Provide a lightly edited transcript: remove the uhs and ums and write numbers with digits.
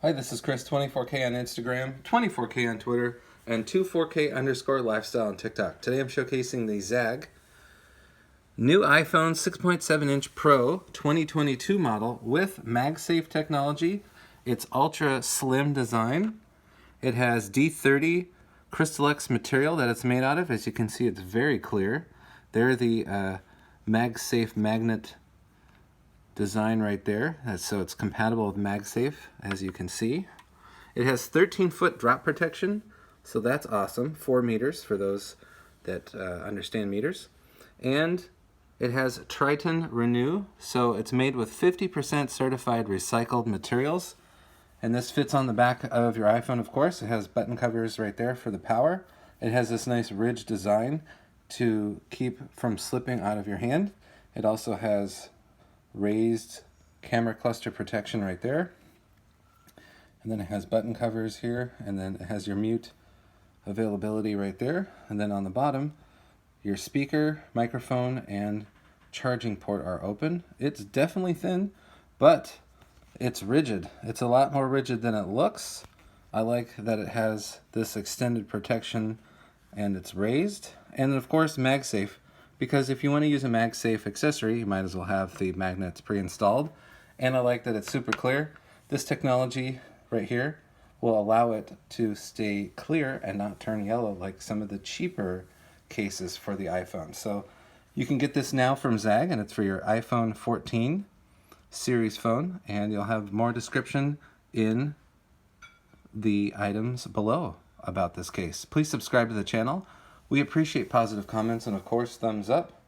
Hi, this is Chris, 24K on Instagram, 24K on Twitter, and 24K_lifestyle on TikTok. Today I'm showcasing the Zagg new iPhone 6.7-inch Pro 2022 model with MagSafe technology. It's ultra slim design. It has D30 Crystalex material that it's made out of. As you can see, it's very clear. There the MagSafe magnet design right there, so it's compatible with MagSafe, as you can see. It has 13-foot drop protection, so that's awesome. 4 meters for those that understand meters. And it has Triton Renew, so it's made with 50% certified recycled materials. And this fits on the back of your iPhone, of course. It has button covers right there for the power. It has this nice ridge design to keep from slipping out of your hand. It also has raised camera cluster protection right there, and then it has button covers here, and then it has your mute availability right there, and then on the bottom your speaker, microphone, and charging port are open. It's definitely thin, but it's rigid. It's a lot more rigid than it looks. I like that it has this extended protection and it's raised, and of course MagSafe, because if you want to use a MagSafe accessory, you might as well have the magnets pre-installed. And I like that it's super clear. This technology right here will allow it to stay clear and not turn yellow like some of the cheaper cases for the iPhone. So you can get this now from Zagg, and it's for your iPhone 14 series phone, and you'll have more description in the items below about this case. Please subscribe to the channel. We appreciate positive comments and, of course, thumbs up.